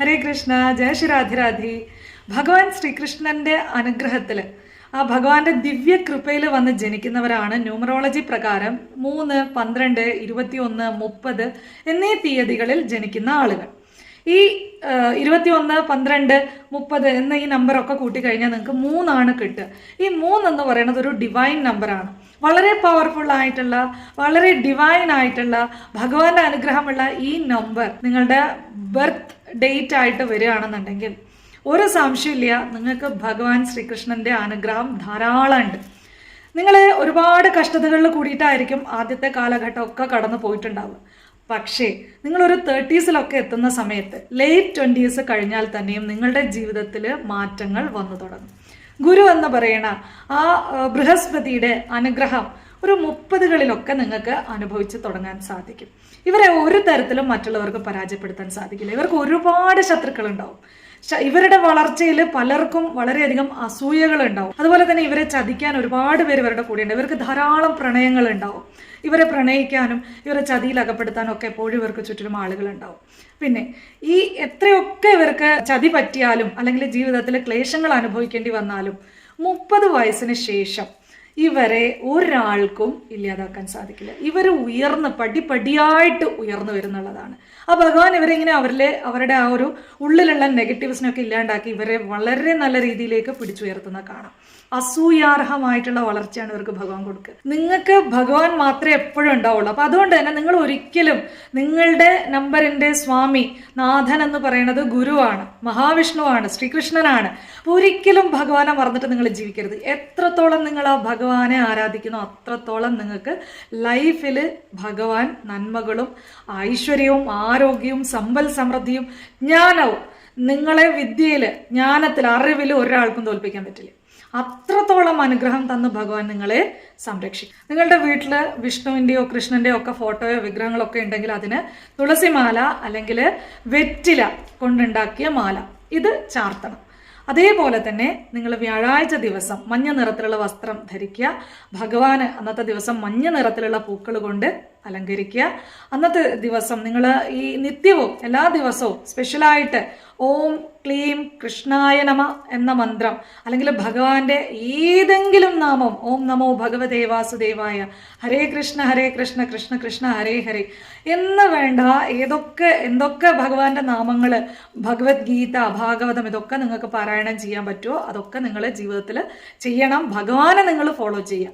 ഹരേ കൃഷ്ണ, ജയ ശ്രീ രാധി. ഭഗവാൻ ശ്രീകൃഷ്ണന്റെ അനുഗ്രഹത്തില് ആ ഭഗവാന്റെ ദിവ്യ കൃപയിൽ വന്ന് ജനിക്കുന്നവരാണ് ന്യൂമറോളജി പ്രകാരം 3, 12, 21, 30 എന്നീ തീയതികളിൽ ജനിക്കുന്ന ആളുകൾ. ഈ 21, 12, 30 എന്ന ഈ നമ്പറൊക്കെ കൂട്ടിക്കഴിഞ്ഞാൽ നിങ്ങൾക്ക് 3 കിട്ടുക. ഈ 3 എന്ന് പറയുന്നത് ഒരു ഡിവൈൻ നമ്പറാണ്. വളരെ പവർഫുൾ ആയിട്ടുള്ള, വളരെ ഡിവൈൻ ആയിട്ടുള്ള, ഭഗവാന്റെ അനുഗ്രഹമുള്ള ഈ നമ്പർ നിങ്ങളുടെ ബർത്ത് ഡേറ്റ് ആയിട്ട് വരികയാണെന്നുണ്ടെങ്കിൽ ഒരു സംശയമില്ല, നിങ്ങൾക്ക് ഭഗവാൻ ശ്രീകൃഷ്ണന്റെ അനുഗ്രഹം ധാരാളം ഉണ്ട്. നിങ്ങൾ ഒരുപാട് കഷ്ടതകളിൽ കൂടിയിട്ടായിരിക്കും ആദ്യത്തെ കാലഘട്ടമൊക്കെ കടന്നു പോയിട്ടുണ്ടാവുക. പക്ഷേ നിങ്ങളൊരു 30s എത്തുന്ന സമയത്ത്, ലേറ്റ് 20s കഴിഞ്ഞാൽ തന്നെയും നിങ്ങളുടെ ജീവിതത്തിൽ മാറ്റങ്ങൾ വന്നു തുടങ്ങും. ഗുരു എന്ന് പറയുന്ന ആ ബൃഹസ്പതിയുടെ അനുഗ്രഹം ഒരു 30കളിലൊക്കെ നിങ്ങൾക്ക് അനുഭവിച്ച് തുടങ്ങാൻ സാധിക്കും. ഇവരെ ഒരു തരത്തിലും മറ്റുള്ളവർക്ക് പരാജയപ്പെടുത്താൻ സാധിക്കില്ല. ഇവർക്ക് ഒരുപാട് ശത്രുക്കൾ ഉണ്ടാവും. ഇവരുടെ വളർച്ചയിൽ പലർക്കും വളരെയധികം അസൂയകൾ ഉണ്ടാവും. അതുപോലെ തന്നെ ഇവരെ ചതിക്കാൻ ഒരുപാട് പേര് ഇവരുടെ കൂടെയുണ്ട്. ഇവർക്ക് ധാരാളം പ്രണയങ്ങൾ ഉണ്ടാവും. ഇവരെ പ്രണയിക്കാനും ഇവരെ ചതിയിൽ അകപ്പെടുത്താനും ഒക്കെ എപ്പോഴും ഇവർക്ക് ചുറ്റിലും ആളുകൾ ഉണ്ടാവും. പിന്നെ ഈ എത്രയൊക്കെ ഇവർക്ക് ചതി പറ്റിയാലും അല്ലെങ്കിൽ ജീവിതത്തിൽ ക്ലേശങ്ങൾ അനുഭവിക്കേണ്ടി വന്നാലും 30 വയസ്സിന് ശേഷം ഇവരെ ഒരാൾക്കും ഇല്ലാതാക്കാൻ സാധിക്കില്ല. ഇവർ പടിപടിയായിട്ട് ഉയർന്നു വരുന്നുള്ളതാണ്. ആ ഭഗവാൻ ഇവരെ ഇങ്ങനെ അവരുടെ ആ ഒരു ഉള്ളിലുള്ള നെഗറ്റീവ്സിനൊക്കെ ഇല്ലാണ്ടാക്കി ഇവരെ വളരെ നല്ല രീതിയിലേക്ക് പിടിച്ചുയർത്തുന്ന കാണാം. അസൂയാർഹമായിട്ടുള്ള വളർച്ചയാണ് ഇവർക്ക് ഭഗവാൻ കൊടുക്കുക. നിങ്ങൾക്ക് ഭഗവാൻ മാത്രമേ എപ്പോഴും ഉണ്ടാവുള്ളൂ. അപ്പൊ അതുകൊണ്ട് തന്നെ നിങ്ങൾ ഒരിക്കലും നിങ്ങളുടെ നമ്പറിന്റെ സ്വാമി, നാഥൻ എന്ന് പറയുന്നത് ഗുരുവാണ്, മഹാവിഷ്ണുവാണ്, ശ്രീകൃഷ്ണനാണ്. ഒരിക്കലും ഭഗവാനെ മറന്നിട്ട് നിങ്ങൾ ജീവിക്കരുത്. എത്രത്തോളം നിങ്ങൾ ആ ഭഗവാനെ ആരാധിക്കുന്നു അത്രത്തോളം നിങ്ങൾക്ക് ലൈഫിൽ ഭഗവാൻ നന്മകളും ഐശ്വര്യവും ആരോഗ്യവും സമ്പൽ സമൃദ്ധിയും ജ്ഞാനവും, നിങ്ങളെ വിദ്യയിൽ, ജ്ഞാനത്തിൽ, അറിവിൽ ഒരാൾക്കും തോൽപ്പിക്കാൻ പറ്റില്ല. അത്രത്തോളം അനുഗ്രഹം തന്ന് ഭഗവാൻ നിങ്ങളെ സംരക്ഷിക്കും. നിങ്ങളുടെ വീട്ടിൽ വിഷ്ണുവിൻ്റെയോ കൃഷ്ണന്റെയോ ഒക്കെ ഫോട്ടോയോ വിഗ്രഹങ്ങളോ ഒക്കെ ഉണ്ടെങ്കിൽ അതിന് തുളസിമാല അല്ലെങ്കിൽ വെറ്റില കൊണ്ടുണ്ടാക്കിയ മാല ഇത് ചാർത്തണം. അതേപോലെ തന്നെ നിങ്ങൾ വ്യാഴാഴ്ച ദിവസം മഞ്ഞ നിറത്തിലുള്ള വസ്ത്രം ധരിക്കുക. ഭഗവാന് അന്നത്തെ ദിവസം മഞ്ഞ നിറത്തിലുള്ള പൂക്കൾ കൊണ്ട് അലങ്കരിക്കുക. അന്നത്തെ ദിവസം നിങ്ങൾ ഈ നിത്യവും എല്ലാ ദിവസവും സ്പെഷ്യലായിട്ട് ഓം ക്ലീം കൃഷ്ണായ നമ എന്ന മന്ത്രം അല്ലെങ്കിൽ ഭഗവാന്റെ ഏതെങ്കിലും നാമം, ഓം നമോ ഭഗവതേ വാസുദേവായ, ഹരേ കൃഷ്ണ കൃഷ്ണ കൃഷ്ണ ഹരേ ഹരേ എന്ന് വേണ്ട എന്തൊക്കെ ഭഗവാന്റെ നാമങ്ങൾ, ഭഗവത്ഗീത, ഭാഗവതം ഇതൊക്കെ നിങ്ങൾക്ക് പാരായണം ചെയ്യാൻ പറ്റുമോ അതൊക്കെ നിങ്ങൾ ജീവിതത്തിൽ ചെയ്യണം. ഭഗവാനെ നിങ്ങൾ ഫോളോ ചെയ്യുക.